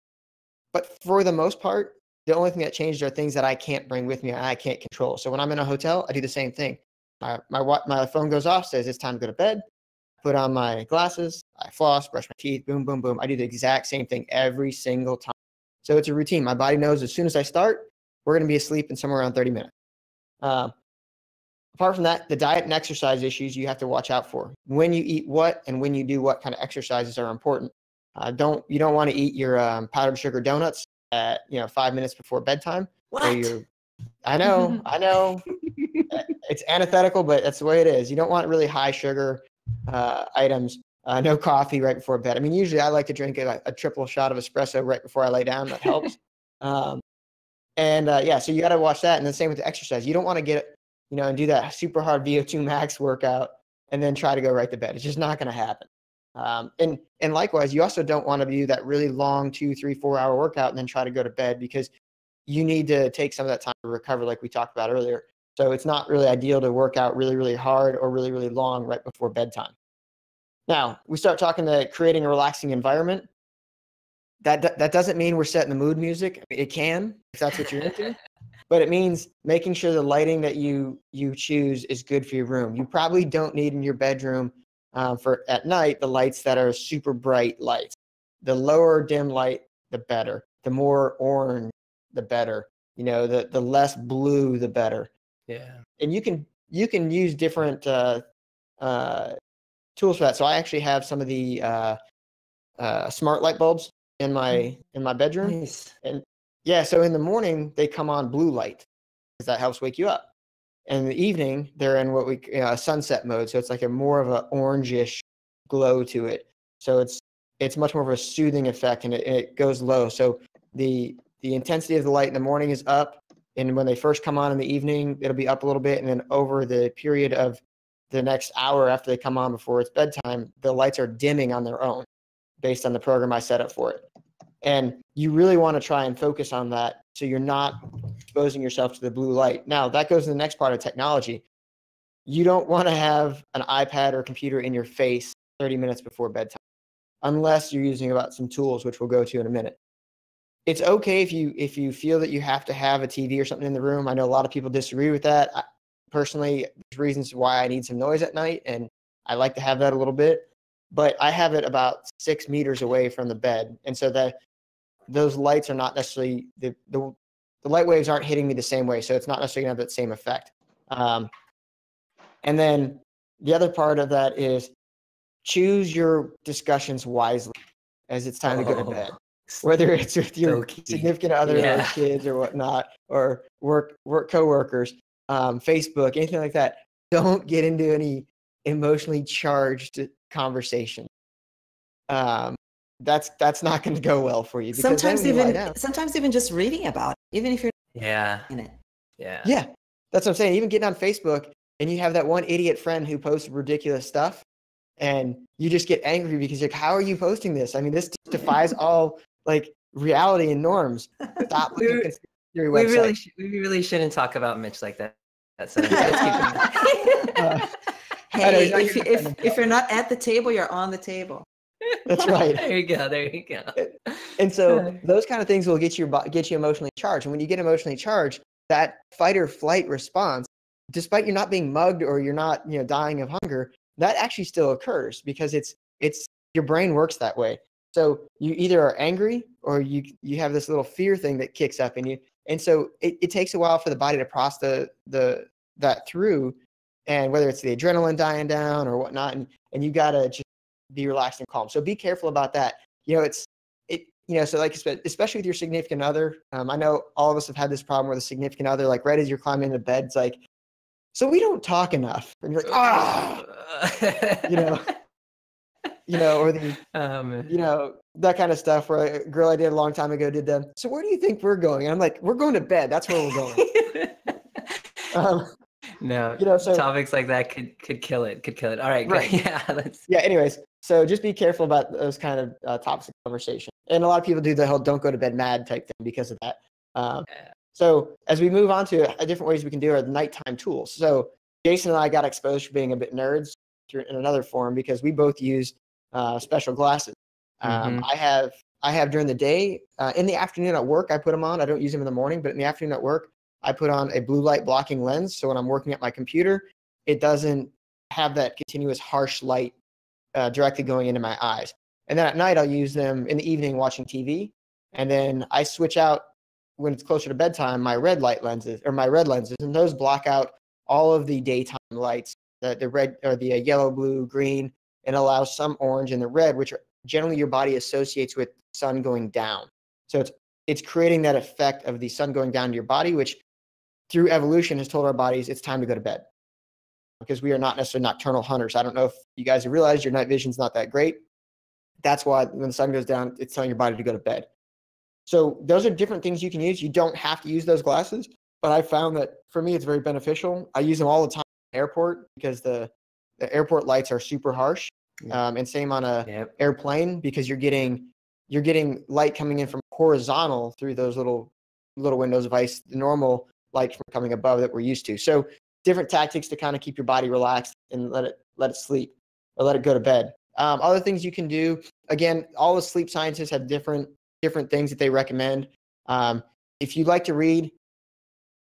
but for the most part, the only thing that changed are things that I can't bring with me and I can't control. So when I'm in a hotel, I do the same thing. My phone goes off, says it's time to go to bed. Put on my glasses, I floss, brush my teeth, boom, boom, boom. I do the exact same thing every single time. So it's a routine. My body knows as soon as I start, we're going to be asleep in somewhere around 30 minutes. Apart from that, the diet and exercise issues you have to watch out for. When you eat what and when you do what kind of exercises are important. You don't want to eat your powdered sugar donuts at 5 minutes before bedtime. What? I know. It's antithetical, but that's the way it is. You don't want really high sugar items. No coffee right before bed. I mean, usually I like to drink a triple shot of espresso right before I lay down. That helps. So you got to watch that. And the same with the exercise. You don't want to get, and do that super hard VO2 max workout and then try to go right to bed. It's just not going to happen. And likewise, you also don't want to do that really long 2, 3, 4 hour workout and then try to go to bed, because you need to take some of that time to recover, like we talked about earlier. So it's not really ideal to work out really, really hard or really, really long right before bedtime. Now, we start talking to creating a relaxing environment. That doesn't mean we're setting the mood music. It can, if that's what you're into, but it means making sure the lighting that you choose is good for your room. You probably don't need in your bedroom for at night the lights that are super bright lights. The lower dim light, the better. The more orange, the better. The less blue, the better. Yeah. And you can use different tools for that. So I actually have some of the smart light bulbs in my bedroom. Nice. And yeah, so in the morning they come on blue light because that helps wake you up. And in the evening they're in what we sunset mode. So it's like a more of an orangish glow to it. So it's much more of a soothing effect, and it goes low. So the intensity of the light in the morning is up, and when they first come on in the evening, it'll be up a little bit, and then over the period of the next hour after they come on before it's bedtime, the lights are dimming on their own based on the program I set up for it. And you really want to try and focus on that so you're not exposing yourself to the blue light. Now, that goes to the next part of technology. You don't want to have an iPad or computer in your face 30 minutes before bedtime, unless you're using about some tools, which we'll go to in a minute. It's okay if you feel that you have to have a TV or something in the room. I know a lot of people disagree with that. Personally, there's reasons why I need some noise at night, and I like to have that a little bit. But I have it about 6 meters away from the bed, and so that those lights are not necessarily the light waves aren't hitting me the same way, so it's not necessarily gonna have that same effect. And then the other part of that is choose your discussions wisely as it's time to go to bed. whether it's with your key. significant other or kids or whatnot, or work coworkers, Facebook, anything like that. Don't get into any emotionally charged conversation. That's not going to go well for you. Because sometimes even just reading about it, even if you're in it. Yeah, that's what I'm saying. Even getting on Facebook and you have that one idiot friend who posts ridiculous stuff, and you just get angry because you're like, how are you posting this? I mean, this defies all like reality and norms. Stop looking at conspiracy websites. We really shouldn't talk about Mitch like that. So hey, if you're not at the table, you're on the table. That's right. There you go. And so those kind of things will get you emotionally charged. And when you get emotionally charged, that fight or flight response, despite you not being mugged or you're not, dying of hunger, that actually still occurs because it's your brain works that way. So you either are angry or you have this little fear thing that kicks up in you. And so it takes a while for the body to process that through, and whether it's the adrenaline dying down or whatnot, and you gotta just be relaxed and calm. So be careful about that. So like, especially with your significant other, I know all of us have had this problem with a significant other, like right as you're climbing into bed, it's like, so we don't talk enough. And you're like, or that kind of stuff where a girl I did a long time ago did them. So where do you think we're going? And I'm like, we're going to bed. That's where we're going. So topics like that could kill it. All right. Right. Yeah. Anyways, so just be careful about those kind of topics of conversation. And a lot of people do the whole "don't go to bed mad" type thing because of that. So as we move on to different ways we can do our nighttime tools. So Jason and I got exposed for being a bit nerds in another forum because we both use special glasses. I have during the day, in the afternoon at work, I put them on. I don't use them in the morning, but in the afternoon at work, I put on a blue light blocking lens. So when I'm working at my computer, it doesn't have that continuous harsh light directly going into my eyes. And then at night, I'll use them in the evening watching TV. And then I switch out when it's closer to bedtime, my red lenses, and those block out all of the daytime lights, the red or the yellow, blue, green, and allows some orange and the red, which are generally your body associates with sun going down. So it's creating that effect of the sun going down to your body, which through evolution has told our bodies it's time to go to bed, because we are not necessarily nocturnal hunters. I don't know if you guys have realized your night vision's not that great. That's why when the sun goes down, it's telling your body to go to bed. So those are different things you can use. You don't have to use those glasses, but I found that for me, it's very beneficial. I use them all the time in the airport because the airport lights are super harsh. And same on a airplane, because you're getting light coming in from horizontal through those little windows of ice, the normal light from coming above that we're used to. So different tactics to kind of keep your body relaxed and let it sleep or let it go to bed. Other things you can do, again, all the sleep scientists have different things that they recommend. If you like to read,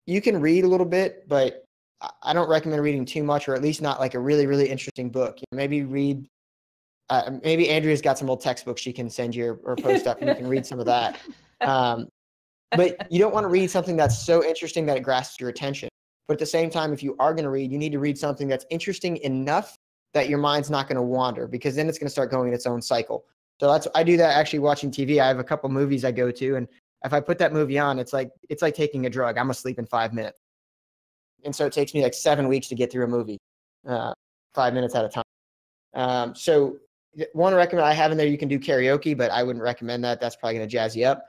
you can read a little bit, but I don't recommend reading too much, or at least not like a really, really interesting book. Maybe read, maybe Andrea's got some old textbooks she can send you or post up, and you can read some of that. But you don't want to read something that's so interesting that it grasps your attention. But at the same time, if you are going to read, you need to read something that's interesting enough that your mind's not going to wander, because then it's going to start going in its own cycle. So I do that actually watching TV. I have a couple movies I go to, and if I put that movie on, it's like taking a drug. I'm asleep in 5 minutes. And so it takes me like 7 weeks to get through a movie, 5 minutes at a time. So one recommend I have in there, you can do karaoke, but I wouldn't recommend that. That's probably going to jazz you up.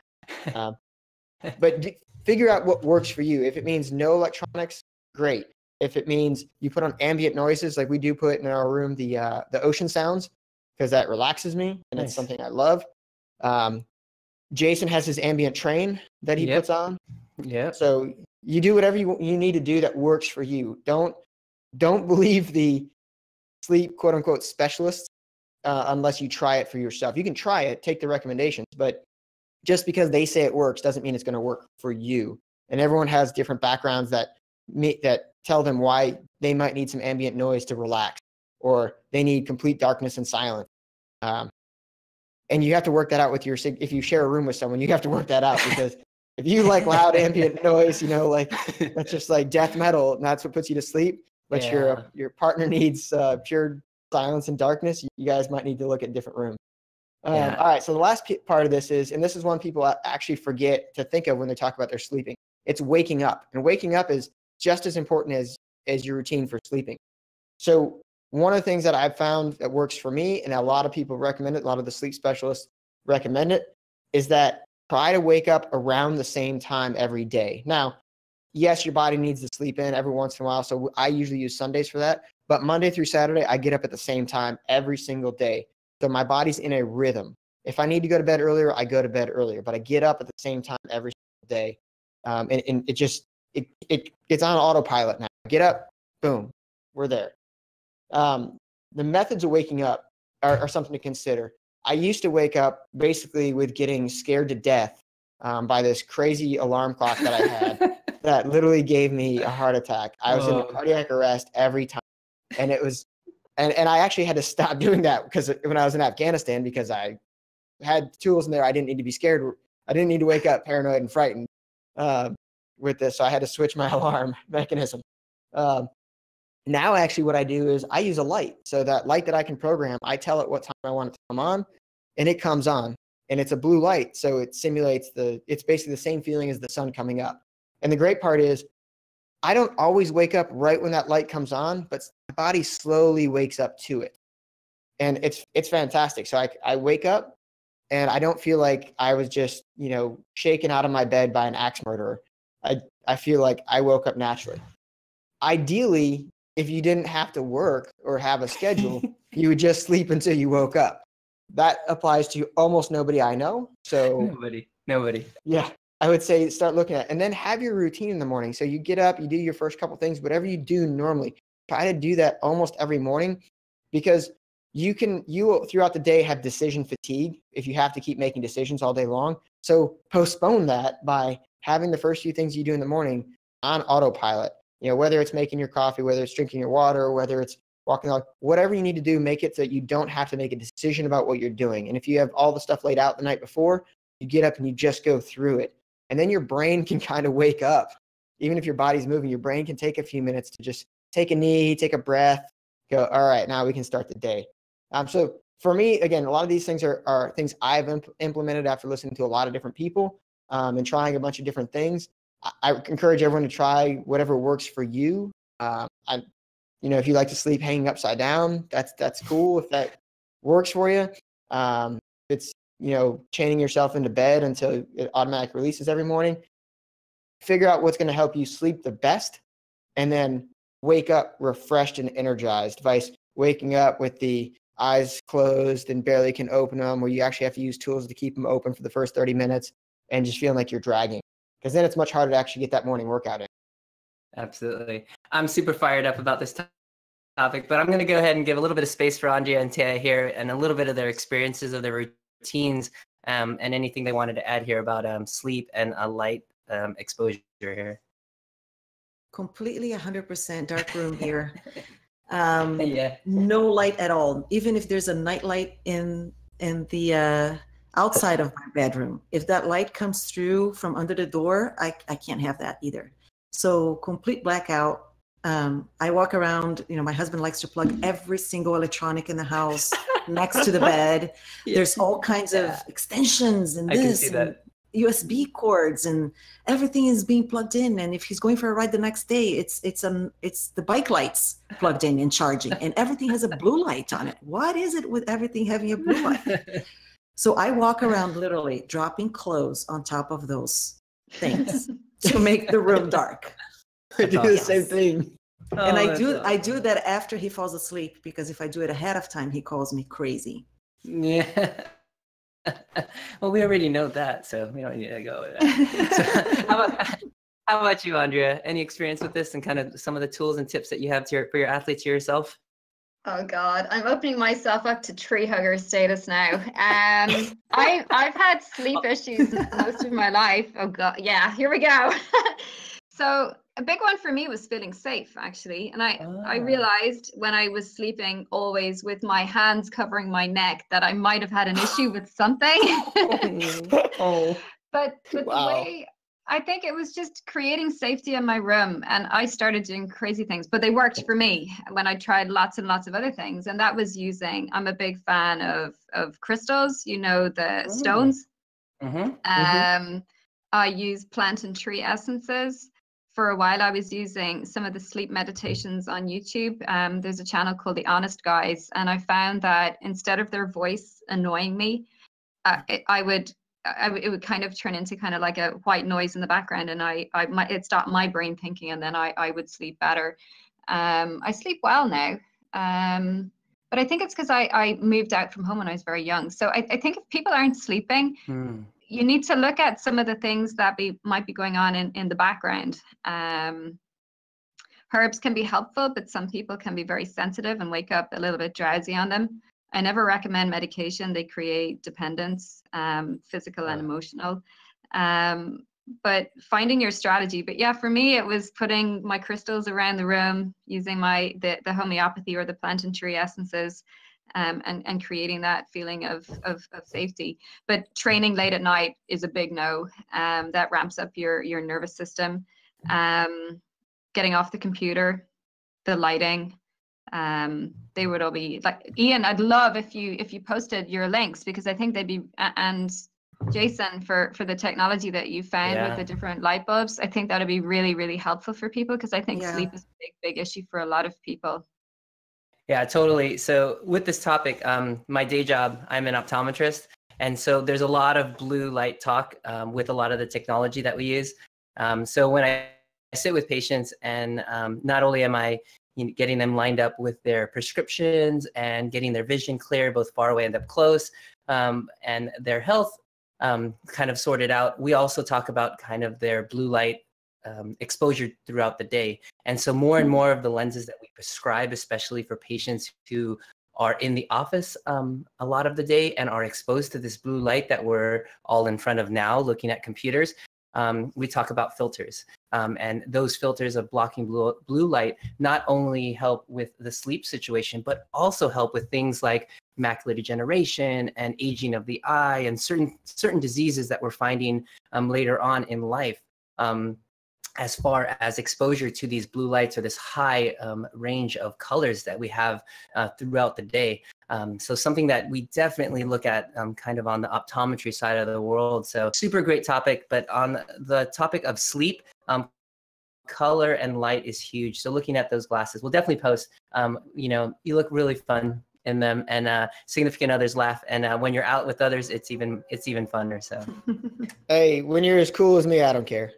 But figure out what works for you. If it means no electronics, great. If it means you put on ambient noises, like we do put in our room, the ocean sounds, because that relaxes me, and it's something I love. Jason has his ambient train that he puts on. Yeah. So you do whatever you need to do that works for you. Don't believe the sleep quote unquote specialists unless you try it for yourself. You can try it, take the recommendations, but just because they say it works doesn't mean it's going to work for you. And everyone has different backgrounds that tell them why they might need some ambient noise to relax, or they need complete darkness and silence. And you have to work that out if you share a room with someone, you have to work that out, because if you like loud ambient noise, like that's just like death metal, and that's what puts you to sleep, but your partner needs pure silence and darkness, you guys might need to look at different rooms. Yeah. All right. So the last part of this is, and this is one people actually forget to think of when they talk about their sleeping. It's waking up, and waking up is just as important as your routine for sleeping. So one of the things that I've found that works for me, and a lot of people recommend it, a lot of the sleep specialists recommend it, is that try to wake up around the same time every day. Now, yes, your body needs to sleep in every once in a while. So I usually use Sundays for that. But Monday through Saturday, I get up at the same time every single day. So my body's in a rhythm. If I need to go to bed earlier, I go to bed earlier, but I get up at the same time every single day. And it just, it's on autopilot now. Get up, boom, we're there. The methods of waking up are something to consider. I used to wake up basically with getting scared to death by this crazy alarm clock that I had that literally gave me a heart attack. I was in a cardiac arrest every time. And it was, and I actually had to stop doing that because when I was in Afghanistan, because I had tools in there, I didn't need to be scared. I didn't need to wake up paranoid and frightened with this. So I had to switch my alarm mechanism. Now, actually, what I do is I use a light. So that light that I can program, I tell it what time I want it to come on, and it comes on. And it's a blue light, so it simulates it's basically the same feeling as the sun coming up. And the great part is, I don't always wake up right when that light comes on, but my body slowly wakes up to it. And it's fantastic. So I wake up, and I don't feel like I was just, shaken out of my bed by an axe murderer. I feel like I woke up naturally. Ideally, if you didn't have to work or have a schedule, you would just sleep until you woke up. That applies to almost nobody I know. So nobody. Yeah, I would say start looking at it, and then have your routine in the morning. So you get up, you do your first couple things, whatever you do normally, try to do that almost every morning, because you will throughout the day have decision fatigue if you have to keep making decisions all day long. So postpone that by having the first few things you do in the morning on autopilot. Whether it's making your coffee, whether it's drinking your water, whether it's walking the dog, whatever you need to do, make it so that you don't have to make a decision about what you're doing. And if you have all the stuff laid out the night before, you get up and you just go through it. And then your brain can kind of wake up. Even if your body's moving, your brain can take a few minutes to just take a knee, take a breath, go, all right, now we can start the day. So for me, again, a lot of these things are things I've implemented after listening to a lot of different people and trying a bunch of different things. I encourage everyone to try whatever works for you. If you like to sleep hanging upside down, that's cool. If that works for you, it's, chaining yourself into bed until it automatic releases every morning. Figure out what's going to help you sleep the best, and then wake up refreshed and energized. Vice waking up with the eyes closed and barely can open them, where you actually have to use tools to keep them open for the first 30 minutes and just feeling like you're dragging. Because then it's much harder to actually get that morning workout in. Absolutely. I'm super fired up about this topic, but I'm going to go ahead and give a little bit of space for Andrea and Taya here, and a little bit of their experiences of their routines, and anything they wanted to add here about sleep and a light exposure here. Completely 100% dark room here. Yeah. No light at all. Even if there's a night light in the outside of my bedroom, if that light comes through from under the door, I can't have that either. So complete blackout. I walk around, my husband likes to plug every single electronic in the house next to the bed. Yeah. There's all kinds of extensions and USB cords, and everything is being plugged in. And if he's going for a ride the next day, it's the bike lights plugged in and charging, and everything has a blue light on it. What is it with everything having a blue light? So I walk around literally dropping clothes on top of those things to make the room dark. I do the same thing. And I do that after he falls asleep, because if I do it ahead of time, he calls me crazy. Yeah. Well, we already know that, so we don't need to go with that. So how about you, Andrea? Any experience with this and kind of some of the tools and tips that you have for your athletes or yourself? Oh God, I'm opening myself up to tree hugger status now. I've had sleep issues most of my life. Oh God, yeah, here we go. So a big one for me was feeling safe, actually. And I realized when I was sleeping always with my hands covering my neck that I might have had an issue with something. But wow. I think it was just creating safety in my room, and I started doing crazy things, but they worked for me when I tried lots and lots of other things. And that was using, I'm a big fan of crystals, you know, the stones. I use plant and tree essences. For a while, I was using some of the sleep meditations on YouTube. There's a channel called The Honest Guys, and I found that instead of their voice annoying me, it would kind of turn into kind of like a white noise in the background, and it stopped my brain thinking, and then I would sleep better. I sleep well now, but I think it's because I moved out from home when I was very young. So I think if people aren't sleeping, you need to look at some of the things that might be going on in the background. Herbs can be helpful, but some people can be very sensitive and wake up a little bit drowsy on them. I never recommend medication. They create dependence, physical and emotional. But finding your strategy. But yeah, for me, it was putting my crystals around the room, using the homeopathy or the plant and tree essences, and creating that feeling of safety. But training late at night is a big no. That ramps up your nervous system. Getting off the computer, the lighting. They would all be like, Ian, I'd love if you posted your links, because I think they'd be, and Jason, for the technology that you found with the different light bulbs, I think that'd be really, really helpful for people, because I think sleep is a big issue for a lot of people. Yeah, totally. So with this topic, my day job, I'm an optometrist. And so there's a lot of blue light talk with a lot of the technology that we use. So when I sit with patients, and not only am I getting them lined up with their prescriptions and getting their vision clear, both far away and up close, and their health kind of sorted out, we also talk about kind of their blue light exposure throughout the day. And so more and more of the lenses that we prescribe, especially for patients who are in the office a lot of the day and are exposed to this blue light that we're all in front of now, looking at computers, we talk about filters. And those filters of blocking blue light not only help with the sleep situation, but also help with things like macular degeneration and aging of the eye and certain diseases that we're finding later on in life, as far as exposure to these blue lights or this high range of colors that we have throughout the day. So something that we definitely look at kind of on the optometry side of the world. So super great topic. But on the topic of sleep, color and light is huge. So looking at those glasses, we'll definitely post, you look really fun in them, and significant others laugh. And when you're out with others, it's even funner. So, hey, when you're as cool as me, I don't care.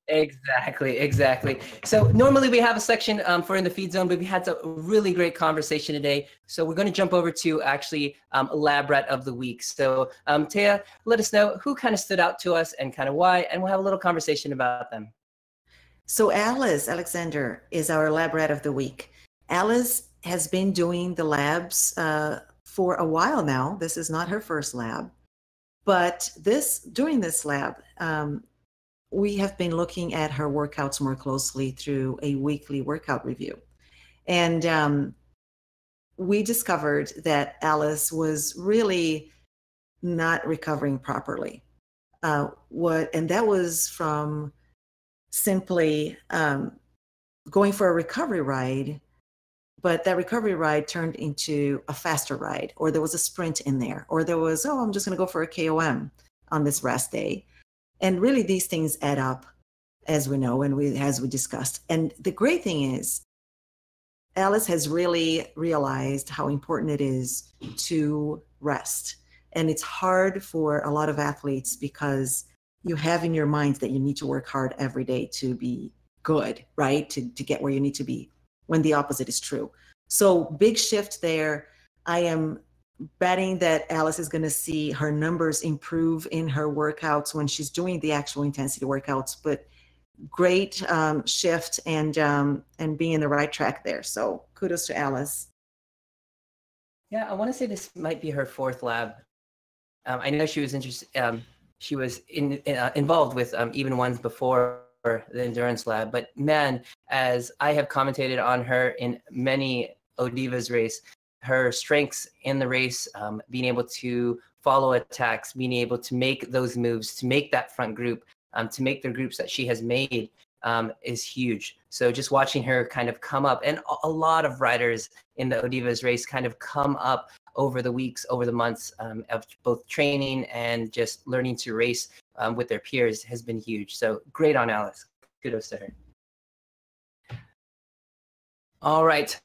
Exactly. So normally we have a section for in the feed zone, but we had a really great conversation today. So we're going to jump over to actually lab rat of the week. So Taya, let us know who kind of stood out to us and kind of why, and we'll have a little conversation about them. So Alice Alexander is our lab rat of the week. Alice has been doing the labs for a while now. This is not her first lab, but during this lab, we have been looking at her workouts more closely through a weekly workout review. And we discovered that Alice was really not recovering properly. And that was from simply going for a recovery ride, but that recovery ride turned into a faster ride, or there was a sprint in there, or there was, I'm just going to go for a KOM on this rest day. And really, these things add up, as we know, and as we discussed. And the great thing is, Alice has really realized how important it is to rest. And it's hard for a lot of athletes because you have in your mind that you need to work hard every day to be good, right? To get where you need to be, when the opposite is true. So big shift there. I am betting that Alice is going to see her numbers improve in her workouts when she's doing the actual intensity workouts, but great shift and being in the right track there. So kudos to Alice. Yeah, I want to say this might be her fourth lab. I know she was interested. She was involved with even ones before the endurance lab. But man, as I have commentated on her in many Odivas race, her strengths in the race, being able to follow attacks, being able to make those moves, to make that front group, to make the groups that she has made is huge. So just watching her kind of come up, and a lot of riders in the Odivas race kind of come up over the weeks, over the months of both training and just learning to race with their peers has been huge. So great on Alice. Kudos to her. All right.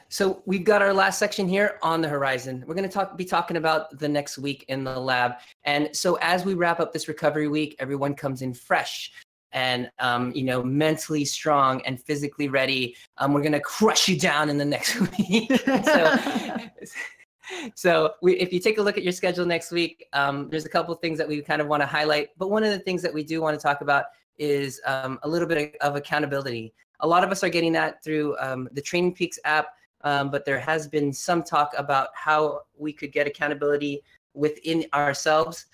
So we've got our last section here on the horizon. We're going to be talking about the next week in the lab. And so as we wrap up this recovery week, everyone comes in fresh and, mentally strong and physically ready. We're going to crush you down in the next week. So if you take a look at your schedule next week, there's a couple of things that we kind of want to highlight. But one of the things that we do want to talk about is a little bit of accountability. A lot of us are getting that through the Training Peaks app. But there has been some talk about how we could get accountability within ourselves.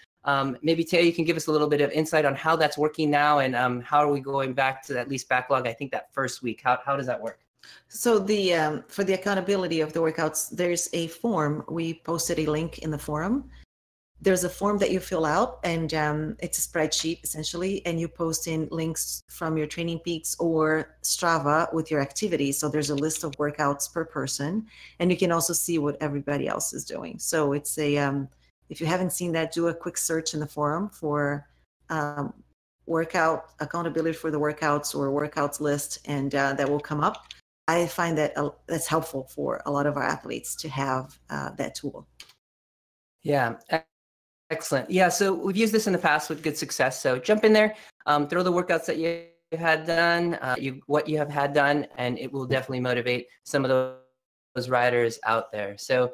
Maybe Taya, you can give us a little bit of insight on how that's working now, and how are we going back to at least backlog? I think that first week. How does that work? So the for the accountability of the workouts, there's a form. We posted a link in the forum. There's a form that you fill out, and it's a spreadsheet essentially, and you post in links from your Training Peaks or Strava with your activities. So there's a list of workouts per person, and you can also see what everybody else is doing. So it's a if you haven't seen that, do a quick search in the forum for workout accountability for the workouts or workouts list, and that will come up. I find that that's helpful for a lot of our athletes to have that tool. Yeah. Excellent. Yeah, so we've used this in the past with good success. So jump in there, throw the workouts that you had done, what you have had done, and it will definitely motivate some of those riders out there. So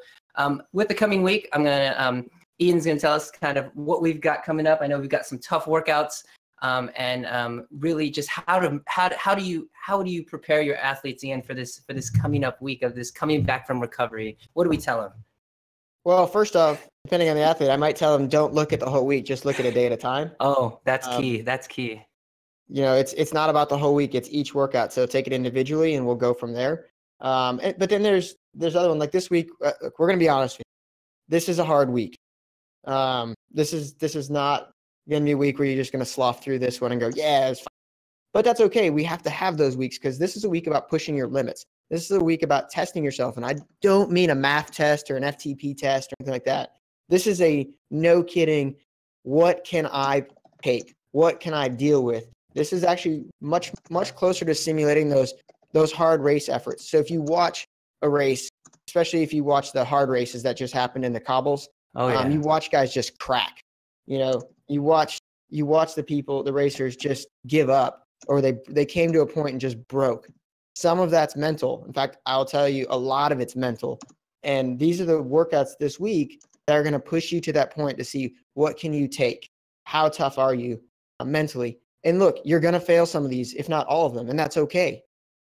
with the coming week, Ian's gonna tell us kind of what we've got coming up. I know we've got some tough workouts, and really just how do you prepare your athletes, Ian, for this coming up week of this coming back from recovery? What do we tell them? Well, first off, depending on the athlete, I might tell them don't look at the whole week, just look at a day at a time. Oh, that's key. That's key. It's not about the whole week; it's each workout. So take it individually, and we'll go from there. But then there's other one like this week. We're gonna be honest with you. This is a hard week. This is not gonna be a week where you're just gonna slough through this one and go, yeah, it's fine. But that's okay. We have to have those weeks because this is a week about pushing your limits. This is a week about testing yourself. And I don't mean a math test or an FTP test or anything like that. This is a no kidding. What can I take? What can I deal with? This is actually much, much closer to simulating those hard race efforts. So if you watch a race, especially if you watch the hard races that just happened in the cobbles, you watch guys just crack. You watch the racers just give up, or they came to a point and just broke. Some of that's mental. In fact, I'll tell you a lot of it's mental. And these are the workouts this week that are going to push you to that point to see what can you take? How tough are you mentally? And look, you're going to fail some of these, if not all of them, and that's okay.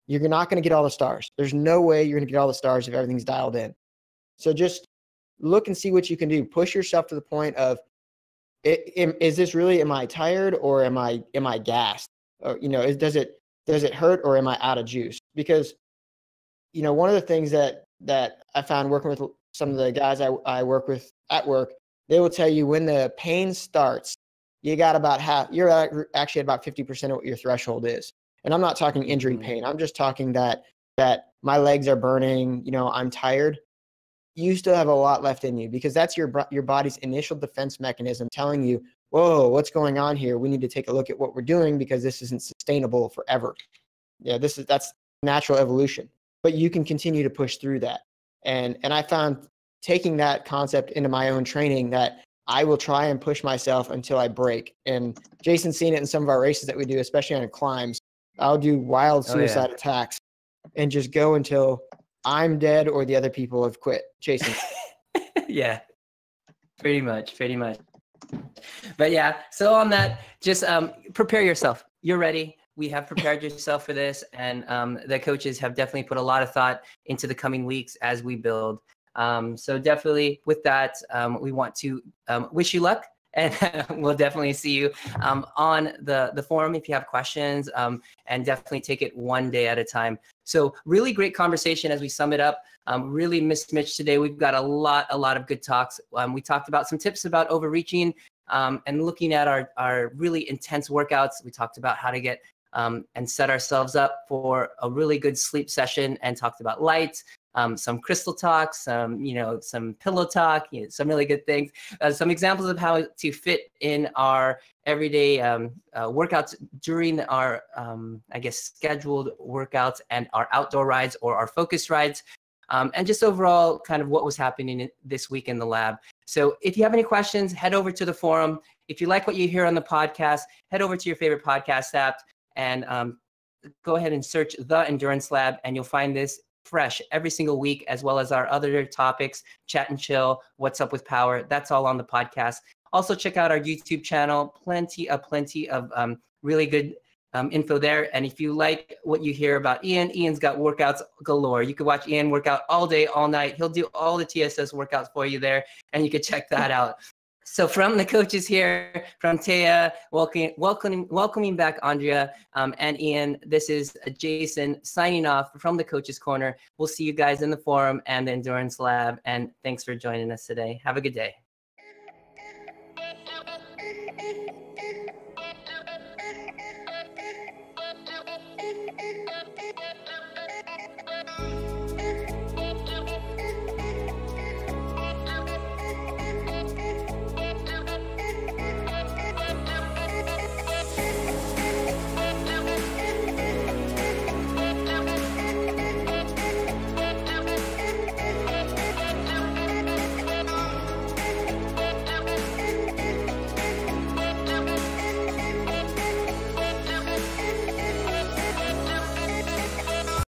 You're not going to get all the stars. There's no way you're going to get all the stars if everything's dialed in. So just look and see what you can do. Push yourself to the point of, is this really, am I tired or am I gassed? Or, does it hurt or am I out of juice? Because, one of the things that I found working with some of the guys I work with at work, they will tell you when the pain starts, you got about you're actually at about 50% of what your threshold is. And I'm not talking injury pain. I'm just talking that my legs are burning, I'm tired. You still have a lot left in you because that's your body's initial defense mechanism telling you, whoa, what's going on here? We need to take a look at what we're doing because this isn't sustainable forever. Yeah, that's natural evolution, but you can continue to push through that. And I found taking that concept into my own training that I will try and push myself until I break. And Jason's seen it in some of our races that we do, especially on climbs. I'll do wild suicide attacks and just go until I'm dead or the other people have quit chasing. Yeah, pretty much. But yeah, so on that, just prepare yourself. You're ready. We have prepared yourself for this, and the coaches have definitely put a lot of thought into the coming weeks as we build. So definitely with that, we want to wish you luck And we'll definitely see you on the forum if you have questions, and definitely take it one day at a time. So really great conversation as we sum it up. Really missed Mitch today. We've got a lot of good talks. We talked about some tips about overreaching and looking at our really intense workouts. We talked about how to get and set ourselves up for a really good sleep session, and talked about light, some crystal talk, some pillow talk, some really good things, some examples of how to fit in our everyday workouts during our scheduled workouts and our outdoor rides or our focus rides, and just overall kind of what was happening this week in the lab. So if you have any questions, head over to the forum. If you like what you hear on the podcast, head over to your favorite podcast app and go ahead and search The Endurance Lab, and you'll find this fresh every single week, as well as our other topics, Chat and Chill, What's Up with Power. That's all on the podcast. Also check out our YouTube channel, plenty of really good info there. And if you like what you hear about Ian's got workouts galore. You could watch Ian work out all day, all night. He'll do all the TSS workouts for you there, and you could check that out. So from the coaches here, from Taya, welcoming back Andrea and Ian, this is Jason signing off from the Coaches Corner. We'll see you guys in the forum and the Endurance Lab, and thanks for joining us today. Have a good day.